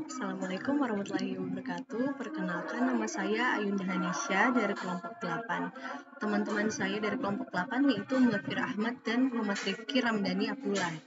Assalamualaikum warahmatullahi wabarakatuh. Perkenalkan, nama saya Ayunda Hanisha dari kelompok 8. Teman-teman saya dari kelompok 8 yaitu Muzaffir Ahmad dan Muhammad Rifki Ramdhani Abdullah.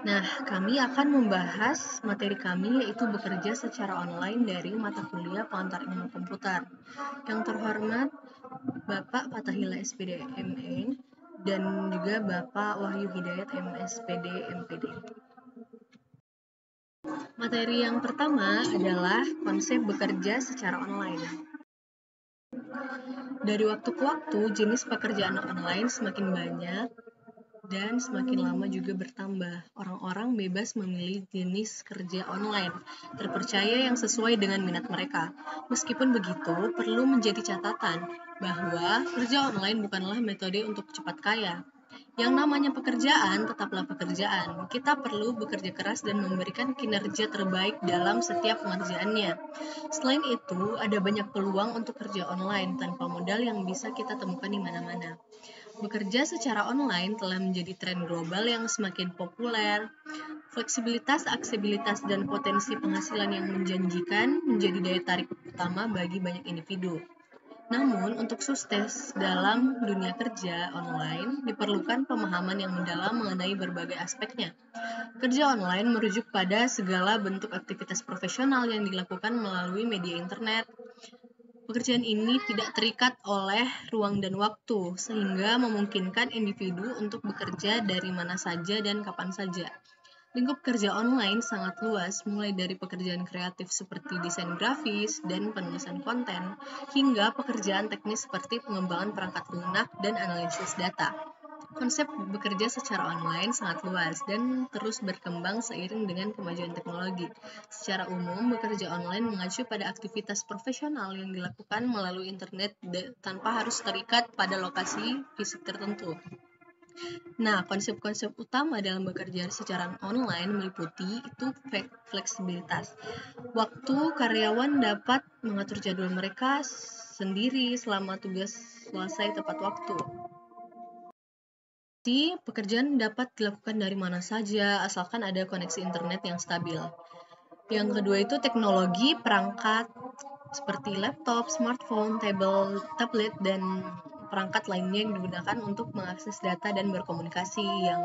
Nah, kami akan membahas materi kami yaitu bekerja secara online dari mata kuliah Pengantar Ilmu Komputer. Yang terhormat Bapak Fatahillah SPD ME dan juga Bapak Wahyu Hidayat MSPD MPD. Materi yang pertama adalah konsep bekerja secara online. Dari waktu ke waktu, jenis pekerjaan online semakin banyak dan semakin lama juga bertambah. Orang-orang bebas memilih jenis kerja online, terpercaya yang sesuai dengan minat mereka. Meskipun begitu, perlu menjadi catatan bahwa kerja online bukanlah metode untuk cepat kaya. Yang namanya pekerjaan tetaplah pekerjaan. Kita perlu bekerja keras dan memberikan kinerja terbaik dalam setiap pengerjaannya. Selain itu, ada banyak peluang untuk kerja online tanpa modal yang bisa kita temukan di mana-mana. Bekerja secara online telah menjadi tren global yang semakin populer. Fleksibilitas, aksesibilitas, dan potensi penghasilan yang menjanjikan menjadi daya tarik utama bagi banyak individu. Namun, untuk sukses dalam dunia kerja online, diperlukan pemahaman yang mendalam mengenai berbagai aspeknya. Kerja online merujuk pada segala bentuk aktivitas profesional yang dilakukan melalui media internet. Pekerjaan ini tidak terikat oleh ruang dan waktu, sehingga memungkinkan individu untuk bekerja dari mana saja dan kapan saja. Lingkup kerja online sangat luas, mulai dari pekerjaan kreatif seperti desain grafis dan penulisan konten, hingga pekerjaan teknis seperti pengembangan perangkat lunak dan analisis data. Konsep bekerja secara online sangat luas dan terus berkembang seiring dengan kemajuan teknologi. Secara umum, bekerja online mengacu pada aktivitas profesional yang dilakukan melalui internet tanpa harus terikat pada lokasi fisik tertentu. Nah, konsep-konsep utama dalam bekerja secara online meliputi itu fleksibilitas. Waktu karyawan dapat mengatur jadwal mereka sendiri selama tugas selesai tepat waktu. Pekerjaan dapat dilakukan dari mana saja asalkan ada koneksi internet yang stabil. Yang kedua itu teknologi perangkat seperti laptop, smartphone, tablet, dan perangkat lainnya yang digunakan untuk mengakses data dan berkomunikasi. Yang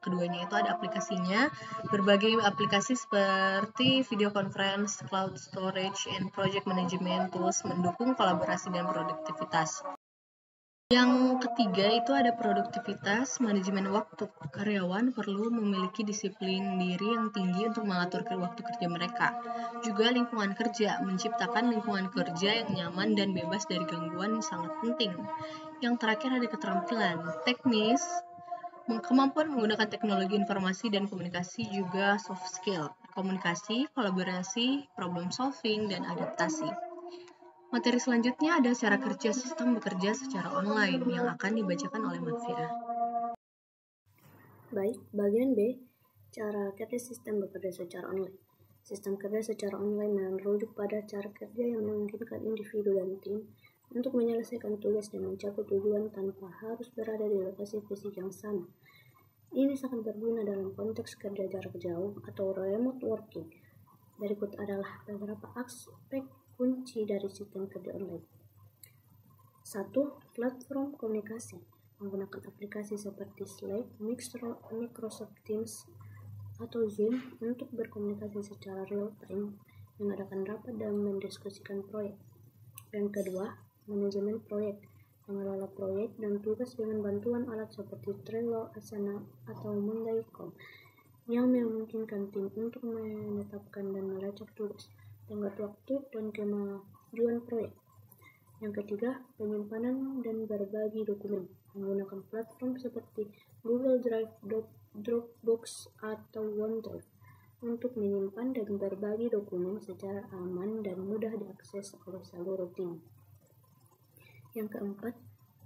keduanya itu ada aplikasinya, berbagai aplikasi seperti video conference, cloud storage, and project management tools mendukung kolaborasi dan produktivitas. Yang ketiga itu ada produktivitas, manajemen waktu. Karyawan perlu memiliki disiplin diri yang tinggi untuk mengatur waktu kerja mereka. Juga lingkungan kerja, menciptakan lingkungan kerja yang nyaman dan bebas dari gangguan sangat penting. Yang terakhir ada keterampilan teknis, kemampuan menggunakan teknologi informasi dan komunikasi, juga soft skill, komunikasi, kolaborasi, problem solving, dan adaptasi. Materi selanjutnya ada cara kerja sistem bekerja secara online yang akan dibacakan oleh Muzaffir. Baik, bagian B, cara kerja sistem bekerja secara online. Sistem kerja secara online merujuk pada cara kerja yang memungkinkan individu dan tim untuk menyelesaikan tugas dan mencapai tujuan tanpa harus berada di lokasi fisik yang sama. Ini sangat berguna dalam konteks kerja jarak jauh atau remote working. Berikut adalah beberapa aspek kunci dari sistem kerja online. 1. Platform komunikasi. Menggunakan aplikasi seperti Slack, Microsoft Teams, atau Zoom untuk berkomunikasi secara real-time, mengadakan rapat dan mendiskusikan proyek. Yang kedua, manajemen proyek. Mengelola proyek dan tugas dengan bantuan alat seperti Trello, Asana, atau Monday.com yang memungkinkan tim untuk menetapkan dan melacak tugas, tenggat waktu, dan kemajuan proyek. Yang ketiga, penyimpanan dan berbagi dokumen. Menggunakan platform seperti Google Drive, Dropbox, atau OneDrive untuk menyimpan dan berbagi dokumen secara aman dan mudah diakses oleh seluruh tim. Yang keempat,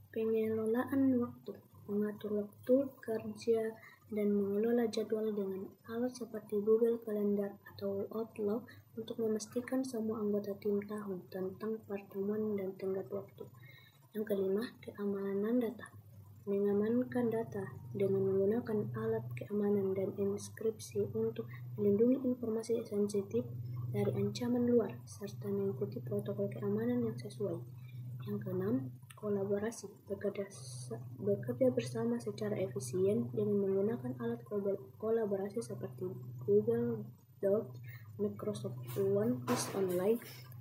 pengelolaan waktu. Mengatur waktu kerja dan mengelola jadwal dengan alat seperti Google Calendar atau Outlook untuk memastikan semua anggota tim tahu tentang pertemuan dan tenggat waktu. Yang kelima, keamanan data. Mengamankan data dengan menggunakan alat keamanan dan enkripsi untuk melindungi informasi sensitif dari ancaman luar, serta mengikuti protokol keamanan yang sesuai. Yang keenam, kolaborasi, bekerja bersama secara efisien dengan menggunakan alat kolaborasi seperti Google Docs, Microsoft Office Online,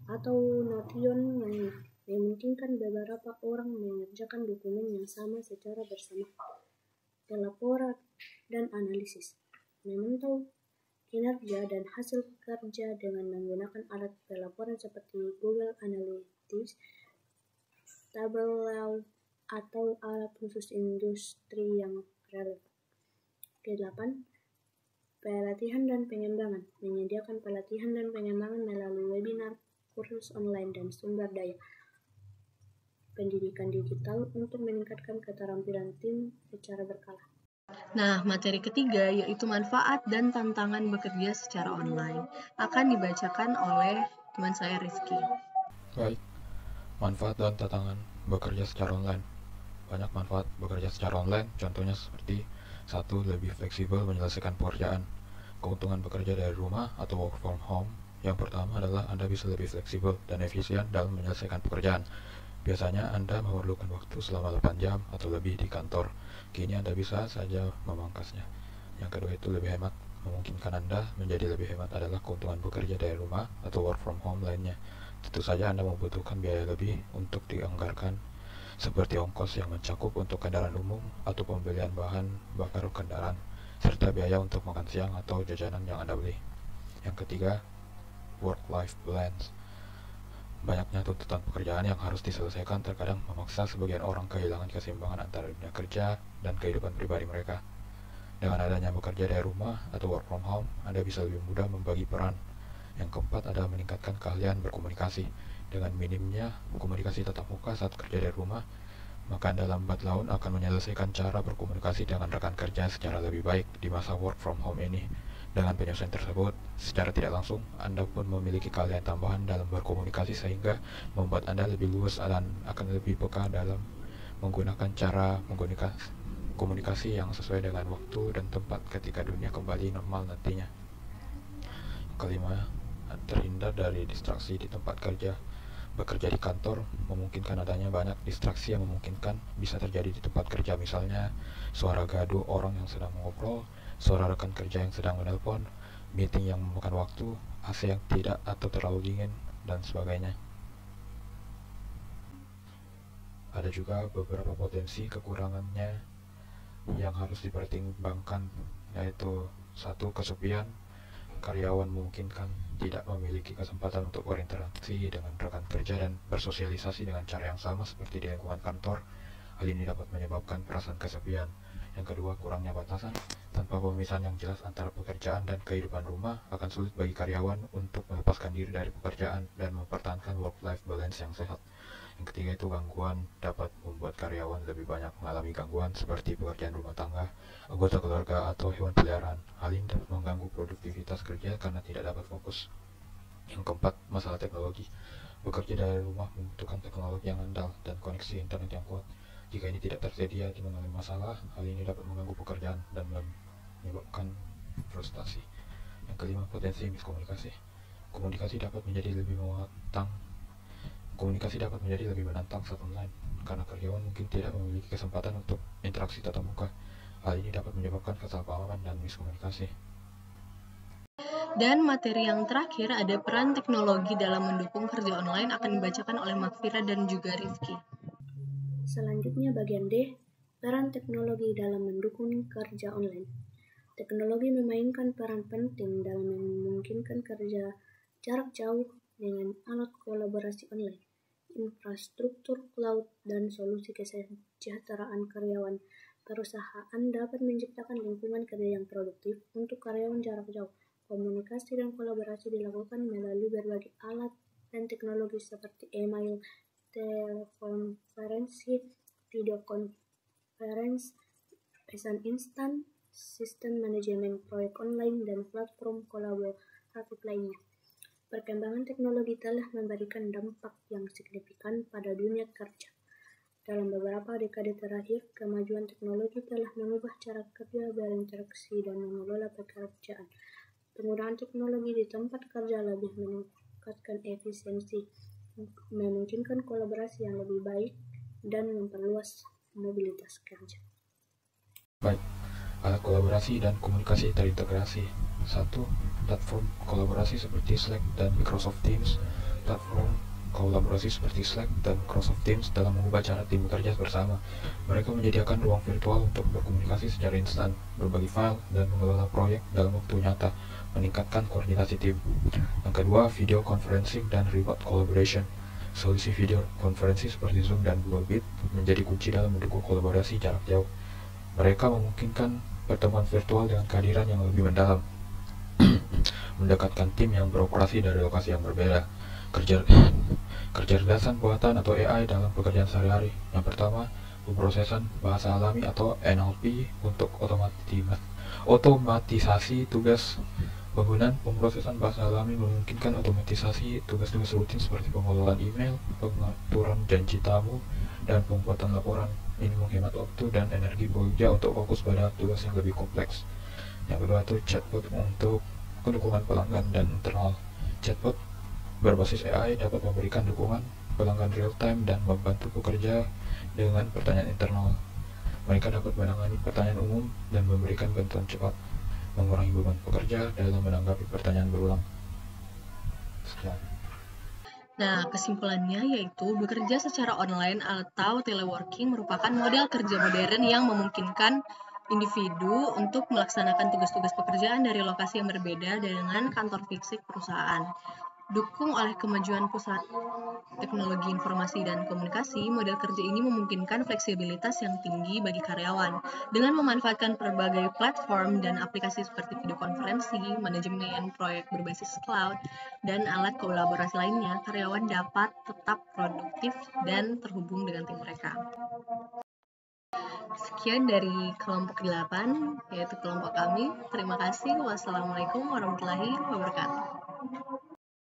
atau Notion yang memungkinkan beberapa orang mengerjakan dokumen yang sama secara bersama. Pelaporan dan analisis, memantau kinerja dan hasil kerja dengan menggunakan alat pelaporan seperti Google Analytics, Tableau, atau alat khusus industri yang relevan. Kedelapan, pelatihan dan pengembangan, menyediakan pelatihan dan pengembangan melalui webinar, kursus online, dan sumber daya pendidikan digital untuk meningkatkan keterampilan tim secara berkala. Nah, materi ketiga yaitu manfaat dan tantangan bekerja secara online akan dibacakan oleh teman saya Rizky. Baik, manfaat dan tantangan bekerja secara online. Banyak manfaat bekerja secara online, contohnya seperti 1. Lebih fleksibel menyelesaikan pekerjaan. Keuntungan bekerja dari rumah atau work from home. Yang pertama adalah Anda bisa lebih fleksibel dan efisien dalam menyelesaikan pekerjaan. Biasanya Anda memerlukan waktu selama 8 jam atau lebih di kantor. Kini Anda bisa saja memangkasnya. Yang kedua itu lebih hemat. Memungkinkan Anda menjadi lebih hemat adalah keuntungan bekerja dari rumah atau work from home lainnya. Tentu saja Anda membutuhkan biaya lebih untuk dianggarkan, seperti ongkos yang mencakup untuk kendaraan umum atau pembelian bahan bakar kendaraan, serta biaya untuk makan siang atau jajanan yang Anda beli. Yang ketiga, work-life balance. Banyaknya tuntutan pekerjaan yang harus diselesaikan terkadang memaksa sebagian orang kehilangan keseimbangan antara dunia kerja dan kehidupan pribadi mereka. Dengan adanya bekerja dari rumah atau work from home, Anda bisa lebih mudah membagi peran. Yang keempat adalah meningkatkan keahlian berkomunikasi. Dengan minimnya komunikasi tatap muka saat kerja dari rumah, maka Anda lambat laun akan menyelesaikan cara berkomunikasi dengan rekan kerja secara lebih baik di masa work from home ini. Dengan penyelesaian tersebut, secara tidak langsung, Anda pun memiliki keahlian tambahan dalam berkomunikasi sehingga membuat Anda lebih luas dan akan lebih peka dalam menggunakan cara komunikasi yang sesuai dengan waktu dan tempat ketika dunia kembali normal nantinya. Kelima, terhindar dari distraksi di tempat kerja. Bekerja di kantor memungkinkan adanya banyak distraksi yang memungkinkan bisa terjadi di tempat kerja, misalnya suara gaduh orang yang sedang mengobrol, suara rekan kerja yang sedang menelpon, meeting yang memakan waktu, AC yang tidak atau terlalu dingin, dan sebagainya. Ada juga beberapa potensi kekurangannya yang harus dipertimbangkan, yaitu 1. Kesepian. Karyawan memungkinkan tidak memiliki kesempatan untuk berinteraksi dengan rekan kerja dan bersosialisasi dengan cara yang sama seperti di lingkungan kantor. Hal ini dapat menyebabkan perasaan kesepian. Yang kedua, kurangnya batasan. Tanpa pemisahan yang jelas antara pekerjaan dan kehidupan rumah, akan sulit bagi karyawan untuk melepaskan diri dari pekerjaan dan mempertahankan work-life balance yang sehat. Yang ketiga itu gangguan dapat membuat karyawan lebih banyak mengalami gangguan seperti pekerjaan rumah tangga, anggota keluarga, atau hewan peliharaan. Hal ini dapat mengganggu produktivitas kerja karena tidak dapat fokus. Yang keempat, masalah teknologi. Bekerja dari rumah membutuhkan teknologi yang andal dan koneksi internet yang kuat. Jika ini tidak tersedia atau mengalami masalah, hal ini dapat mengganggu pekerjaan dan menyebabkan frustasi. Yang kelima, potensi miskomunikasi. Komunikasi dapat menjadi lebih menantang saat online, karena karyawan mungkin tidak memiliki kesempatan untuk interaksi tatap muka. Hal ini dapat menyebabkan kesalahpahaman dan miskomunikasi. Dan materi yang terakhir ada peran teknologi dalam mendukung kerja online akan dibacakan oleh Makfira dan juga Rizky. Selanjutnya bagian D, peran teknologi dalam mendukung kerja online. Teknologi memainkan peran penting dalam memungkinkan kerja jarak jauh dengan alat kolaborasi online, infrastruktur cloud, dan solusi kesejahteraan karyawan. Perusahaan dapat menciptakan lingkungan kerja yang produktif untuk karyawan jarak jauh. Komunikasi dan kolaborasi dilakukan melalui berbagai alat dan teknologi seperti email, telekonferensi, video conference, pesan instan, sistem manajemen proyek online, dan platform kolaboratif lainnya. Perkembangan teknologi telah memberikan dampak yang signifikan pada dunia kerja. Dalam beberapa dekade terakhir, kemajuan teknologi telah mengubah cara kerja, berinteraksi, dan mengelola pekerjaan. Penggunaan teknologi di tempat kerja lebih meningkatkan efisiensi, memungkinkan kolaborasi yang lebih baik, dan memperluas mobilitas kerja. Baik, alat kolaborasi dan komunikasi terintegrasi. 1. Platform kolaborasi seperti Slack dan Microsoft Teams. Platform kolaborasi seperti Slack dan Microsoft Teams dalam mengubah cara tim bekerja bersama. Mereka menyediakan ruang virtual untuk berkomunikasi secara instan, berbagi file, dan mengelola proyek dalam waktu nyata, meningkatkan koordinasi tim. Yang kedua, video conferencing dan remote collaboration. Solusi video konferensi seperti Zoom dan Google Meet menjadi kunci dalam mendukung kolaborasi jarak jauh. Mereka memungkinkan pertemuan virtual dengan kehadiran yang lebih mendalam, mendekatkan tim yang beroperasi dari lokasi yang berbeda. Kecerdasan buatan atau AI dalam pekerjaan sehari-hari. Yang pertama, pemrosesan bahasa alami atau NLP untuk otomatisasi tugas. Penggunaan pemrosesan bahasa alami memungkinkan otomatisasi tugas-tugas rutin seperti pengelolaan email, pengaturan janji tamu, dan pembuatan laporan. Ini menghemat waktu dan energi bekerja untuk fokus pada tugas yang lebih kompleks. Yang kedua itu chatbot untuk dukungan pelanggan dan internal. Chatbot berbasis AI dapat memberikan dukungan pelanggan real-time dan membantu pekerja dengan pertanyaan internal. Mereka dapat menangani pertanyaan umum dan memberikan bantuan cepat, mengurangi beban pekerja dalam menanggapi pertanyaan berulang. Sekian. Nah, kesimpulannya yaitu bekerja secara online atau teleworking merupakan model kerja modern yang memungkinkan individu untuk melaksanakan tugas-tugas pekerjaan dari lokasi yang berbeda dengan kantor fisik perusahaan. Dukung oleh kemajuan pusat teknologi informasi dan komunikasi, model kerja ini memungkinkan fleksibilitas yang tinggi bagi karyawan. Dengan memanfaatkan berbagai platform dan aplikasi seperti video konferensi, manajemen proyek berbasis cloud, dan alat kolaborasi lainnya, karyawan dapat tetap produktif dan terhubung dengan tim mereka. Sekian dari kelompok 8, yaitu kelompok kami. Terima kasih. Wassalamualaikum warahmatullahi wabarakatuh.